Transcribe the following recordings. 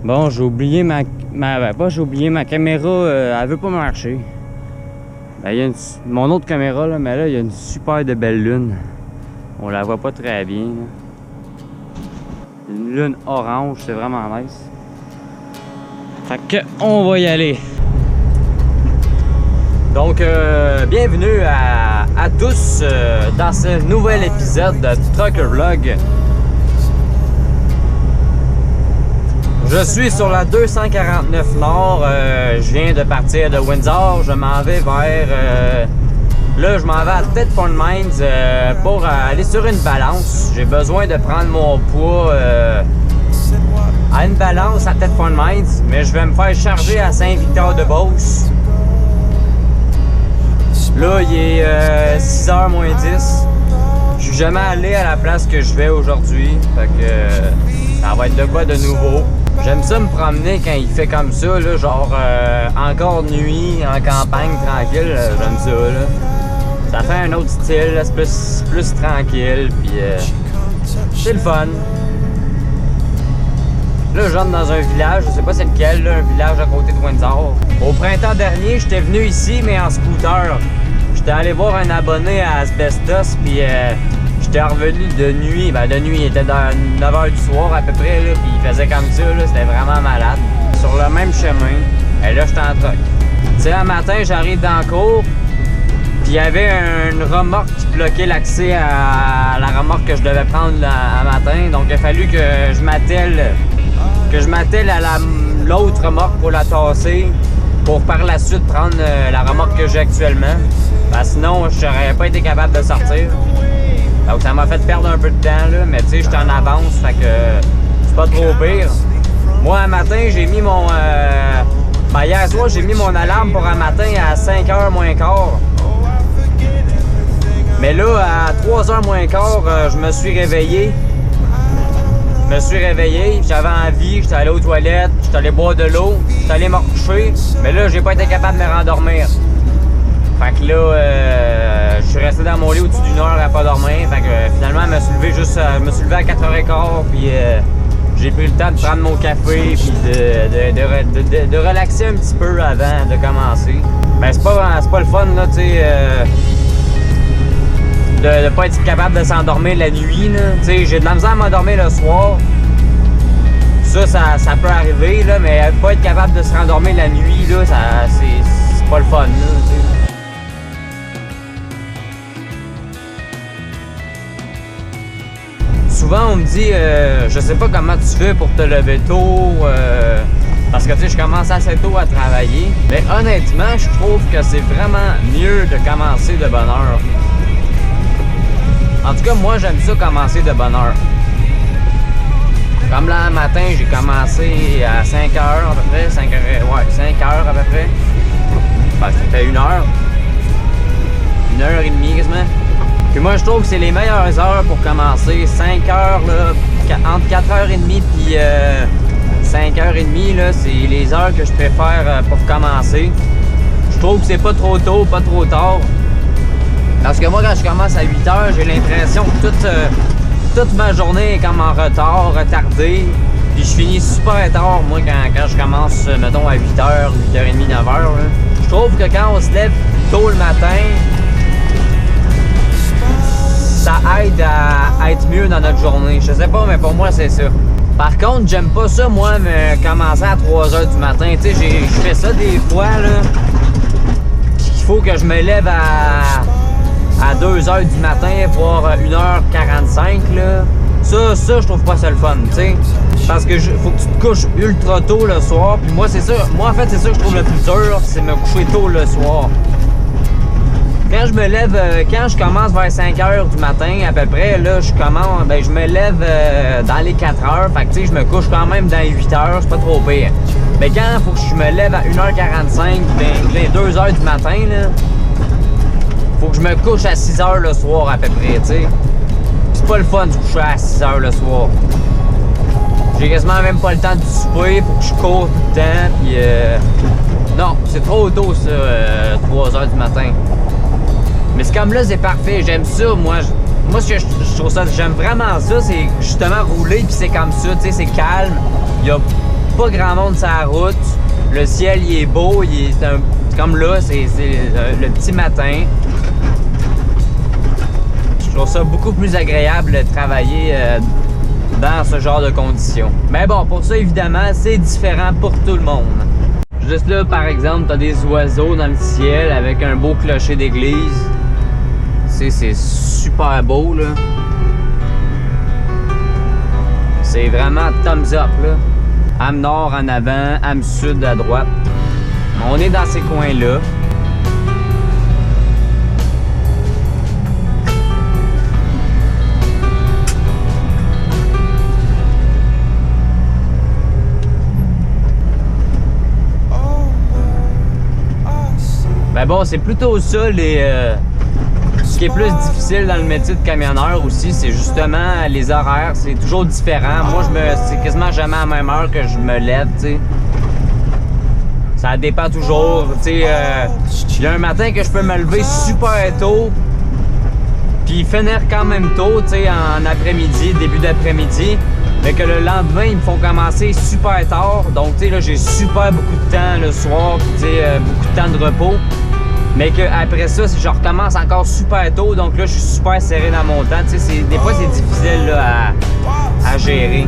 Bon, j'ai oublié ben, j'ai oublié ma caméra, elle veut pas marcher. Ben, il y a mon autre caméra, là, mais là, il y a une super de belle lune. On la voit pas très bien, là. Une lune orange, c'est vraiment nice. Fait que, on va y aller. Donc, bienvenue à tous dans ce nouvel épisode de Trucker Vlog. Je suis sur la 249 Nord, je viens de partir de Windsor, je m'en vais vers... là, je m'en vais à Thetford Mines pour aller sur une balance. J'ai besoin de prendre mon poids à une balance à Thetford Mines, mais je vais me faire charger à Saint-Victor-de-Beauce. Là, il est 6h moins 10. Je suis jamais allé à la place que je vais aujourd'hui, fait que ça va être de quoi de nouveau. J'aime ça me promener quand il fait comme ça, là, genre encore nuit, en campagne, tranquille, j'aime ça, là. Ça fait un autre style, c'est plus tranquille, puis c'est le fun. Là, j'entre dans un village, je sais pas c'est lequel, là, un village à côté de Windsor. Au printemps dernier, j'étais venu ici, mais en scooter. J'étais allé voir un abonné à Asbestos, puis j'étais revenu de nuit. Ben, de nuit, il était dans 9h du soir à peu près, là, puis il faisait comme ça, là, c'était vraiment malade. Sur le même chemin, et là, j'étais en truck. Tu sais, un matin, j'arrive dans la cour, puis il y avait une remorque qui bloquait l'accès à la remorque que je devais prendre à matin. Donc, il a fallu que je m'attelle à l'autre remorque pour la tasser, pour par la suite prendre la remorque que j'ai actuellement. Ben, sinon, je n'aurais pas été capable de sortir. Donc ça m'a fait perdre un peu de temps, là, mais tu sais, j'étais en avance, fait que c'est pas trop pire. Moi, un matin, j'ai mis mon... ben, hier soir, j'ai mis mon alarme pour un matin à 5h moins quart. Mais là, à 3h moins quart, je me suis réveillé. J'avais envie, j'étais allé aux toilettes, j'étais allé boire de l'eau, j'étais allé me recoucher, mais là, j'ai pas été capable de me rendormir. Fait que là, je suis resté dans mon lit au-dessus d'une heure à pas dormir. Fait que finalement, je me suis levé à 4h15, puis j'ai pris le temps de prendre mon café, puis de relaxer un petit peu avant de commencer. Ben, c'est pas le fun, là, tu sais, de pas être capable de s'endormir la nuit, là. Tu sais, j'ai de la misère à m'endormir le soir. Ça peut arriver, là, mais pas être capable de se rendormir la nuit, là, c'est pas le fun, là, tu sais. Souvent, on me dit, je sais pas comment tu fais pour te lever tôt, parce que tu sais, je commence assez tôt à travailler. Mais honnêtement, je trouve que c'est vraiment mieux de commencer de bonne heure. En tout cas, moi, j'aime ça commencer de bonne heure. Comme là, matin, j'ai commencé à 5h à peu près, 5h à peu près. Ben, ça fait 1 heure. 1h30 quasiment. Puis moi, je trouve que c'est les meilleures heures pour commencer. 5h, là, entre 4h30 puis 5h30, là, c'est les heures que je préfère pour commencer. Je trouve que c'est pas trop tôt, pas trop tard. Parce que moi, quand je commence à 8h, j'ai l'impression que toute ma journée est comme en retard, retardée. Puis je finis super tard, moi, quand je commence, mettons, à 8h, 8h30, 9h. Là. Je trouve que quand on se lève tôt le matin, ça aide à être mieux dans notre journée. Je sais pas, mais pour moi, c'est ça. Par contre, j'aime pas ça, moi, me commencer à 3h du matin. Tu sais, je fais ça des fois, là. Il faut que je me lève à 2h du matin, voire 1h45, là. Ça, je trouve pas ça le fun, tu sais. Parce que faut que tu te couches ultra tôt le soir. Puis moi, c'est ça. Moi, en fait, c'est ça que je trouve le plus dur, c'est me coucher tôt le soir. Quand je me lève, quand je commence vers 5h du matin à peu près, là, je me lève dans les 4h. Fait que tu sais, je me couche quand même dans les 8h, c'est pas trop pire. Mais quand il faut que je me lève à 1h45, vers 2h du matin, là, faut que je me couche à 6h le soir à peu près, tu sais. C'est pas le fun de se coucher à 6h le soir. J'ai quasiment même pas le temps de souper, faut que je cours tout le temps, puis non, c'est trop tôt ça, 3h du matin. Mais c'est comme là, c'est parfait, j'aime ça, moi. Moi, ce que je trouve ça, j'aime vraiment ça, c'est justement rouler, puis c'est comme ça, tu sais, c'est calme. Il pas grand monde sur la route. Le ciel, il est beau, comme là, c'est le petit matin. Je trouve ça beaucoup plus agréable de travailler dans ce genre de conditions. Mais bon, pour ça, évidemment, c'est différent pour tout le monde. Juste là, par exemple, t'as des oiseaux dans le ciel avec un beau clocher d'église. C'est super beau, là. C'est vraiment thumbs up, là. Âme nord en avant, âme sud à droite. On est dans ces coins-là. Ben bon, c'est plutôt ça, ce qui est plus difficile dans le métier de camionneur aussi, c'est justement les horaires, c'est toujours différent. Moi, c'est quasiment jamais à la même heure que je me lève, tu sais. Ça dépend toujours, tu sais. Il y a un matin que je peux me lever super tôt, puis finir quand même tôt, tu sais, en après-midi, début d'après-midi. Mais que le lendemain, ils me font commencer super tard. Donc, tu sais, là, j'ai super beaucoup de temps le soir, tu sais, beaucoup de temps de repos. Mais qu'après ça, je recommence encore super tôt. Donc là, je suis super serré dans mon temps. Tu sais, des fois, c'est difficile là, à gérer.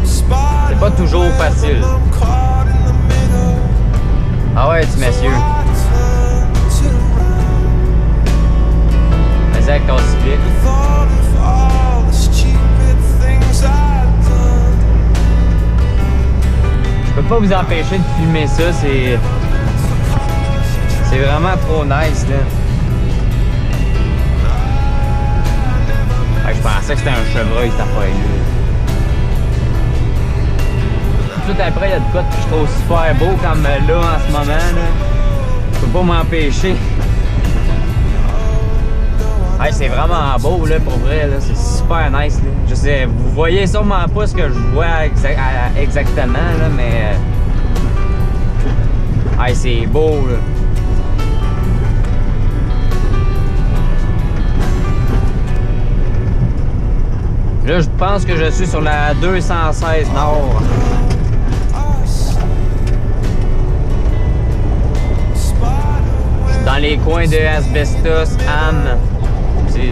C'est pas toujours facile. Ah ouais, petit messieurs. Vas-y avec ton cyclique. Je peux pas vous empêcher de filmer ça, c'est vraiment trop nice, là. Je pensais que c'était un chevreuil, cette affaire-là. Tout après, il y a de quoi que je trouve super beau, comme là, en ce moment, là. Je peux pas m'empêcher. Hey, c'est vraiment beau, là, pour vrai, là. C'est super nice, là. Je sais, vous voyez sûrement pas ce que je vois exactement, là, mais... Hey, c'est beau, là. Là, je pense que je suis sur la 216 Nord. Je suis dans les coins de Asbestos, Ham.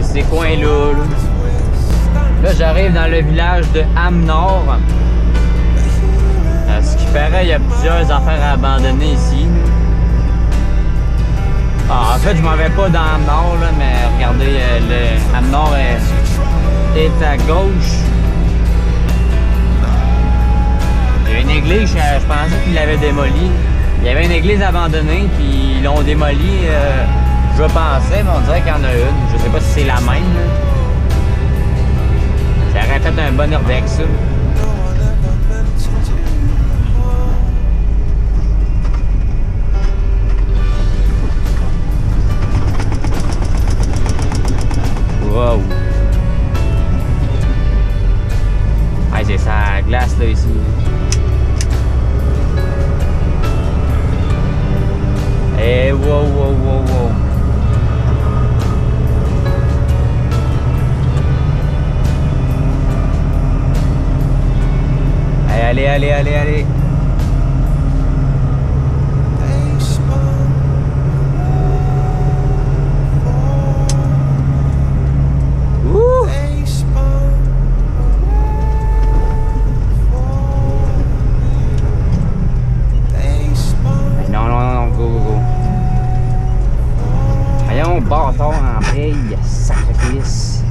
Ces coins-là. Là, j'arrive dans le village de Ham Nord. À ce qui paraît, il y a plusieurs affaires abandonnées ici. Ah, en fait, je m'en vais pas dans Ham Nord, là, mais regardez, le Ham Nord est à gauche. Il y a une église, je pensais qu'ils l'avaient démolie. Il y avait une église abandonnée, puis ils l'ont démolie, je pensais, mais on dirait qu'il y en a une. Je sais pas si c'est la même. Là. Ça aurait fait un bon urbex, ça. Wow! Hey, c'est sa glace là ici. Eh, wow, wow, wow, wow. Hey, allez. Bâtard en paye, sacrifice.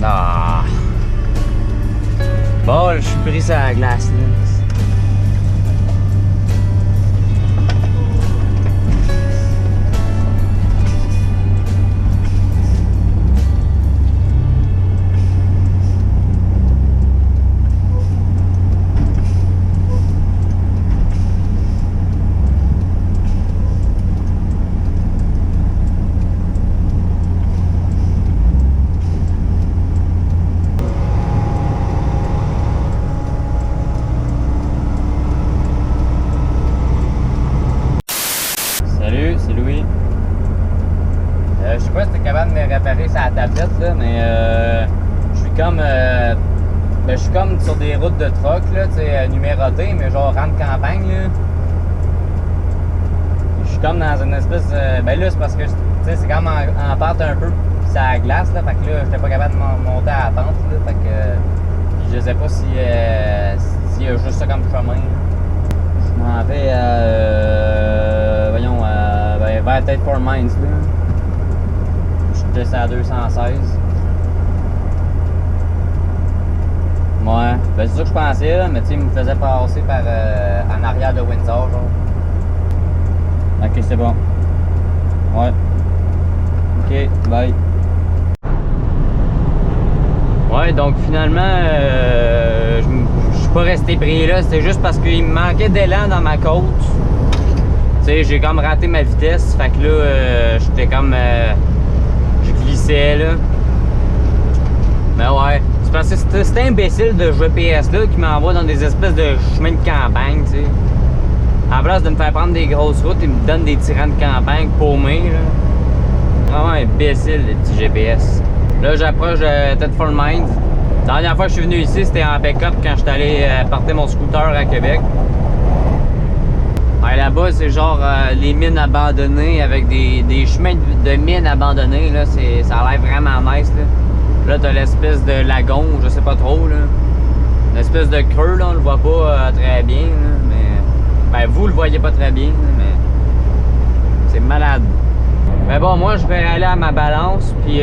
Ah. Bon, je suis pris sur la glace là. tablette, là, mais je suis comme... je suis comme sur des routes de troc, là, tu sais, numérotées, mais genre rentre campagne, là. Je suis comme dans une espèce... ben là, c'est parce que, tu sais, c'est comme en pente un peu, pis ça glace, là, fait que là, j'étais pas capable de monter à la pente, là, fait que... je sais pas si... s'il y a juste ça comme chemin, là. Je m'en vais à... voyons, vers peut-être Fort Mines, là. Je descends à 216. Ouais, ben c'est ça que je pensais, là, mais tu sais, il me faisait passer par en arrière de Windsor, genre. Ok, c'est bon. Ouais. Ok, bye. Ouais, donc finalement, je suis pas resté pris là, c'était juste parce qu'il me manquait d'élan dans ma côte. Tu sais, j'ai comme raté ma vitesse, fait que là, j'étais comme... je glissais, là. Mais ouais, c'est parce que c'est imbécile de GPS là qui m'envoie dans des espèces de chemins de campagne, tu sais. À la place de me faire prendre des grosses routes, il me donne des tirants de campagne paumés, là. Vraiment imbécile, le petit GPS. Là, j'approche de Thetford Mines. La dernière fois que je suis venu ici, c'était en pick-up quand je suis allé porter mon scooter à Québec. Ouais, là-bas, c'est genre les mines abandonnées avec des chemins de mines abandonnés, là. Ça a l'air vraiment nice, là. Là, t'as l'espèce de lagon, je sais pas trop, là. Une espèce de creux, là, on le voit pas très bien, là, mais... Ben, vous le voyez pas très bien, là, mais... C'est malade. Mais bon, moi, je vais aller à ma balance, puis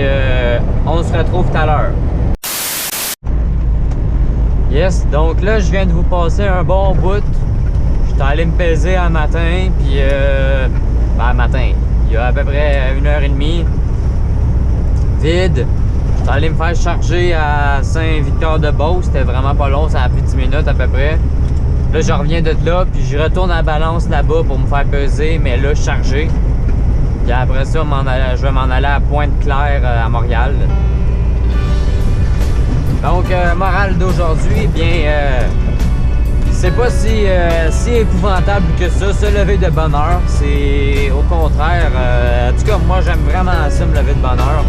on se retrouve tout à l'heure. Yes, donc là, je viens de vous passer un bon bout. J'étais allé me peser un matin, puis... ben, matin, il y a à peu près 1h30. Vide. J'étais allé me faire charger à Saint-Victor-de-Beauce. C'était vraiment pas long, ça a pris 10 minutes à peu près. Là, je reviens de là, puis je retourne à la balance là-bas pour me faire peser, mais là, charger. Puis après ça, je vais m'en aller à Pointe-Claire, à Montréal. Donc, morale d'aujourd'hui, bien, c'est pas si épouvantable que ça, se lever de bonne heure. C'est au contraire, en tout cas, moi, j'aime vraiment ça, me lever de bonne heure.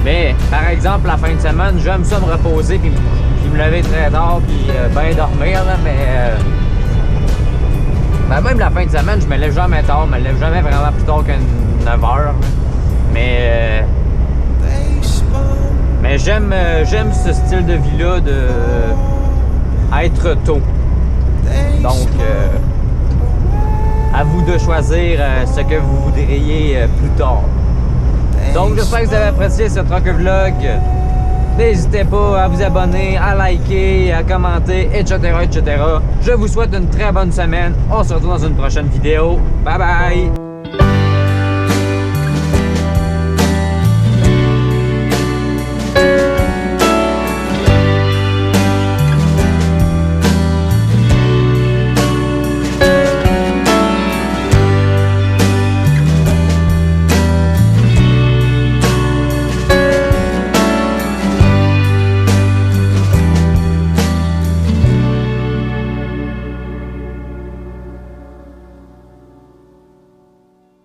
Mais, par exemple, la fin de semaine, j'aime ça me reposer puis me lever très tard puis bien dormir, là, mais... ben, même la fin de semaine, je me lève jamais tard, je me lève jamais vraiment plus tard que 9 heures. Là. Mais j'aime ce style de vie-là de être tôt. Donc, à vous de choisir ce que vous voudriez plus tard. Donc, j'espère que vous avez apprécié ce truck vlog. N'hésitez pas à vous abonner, à liker, à commenter, etc., etc. Je vous souhaite une très bonne semaine. On se retrouve dans une prochaine vidéo. Bye bye!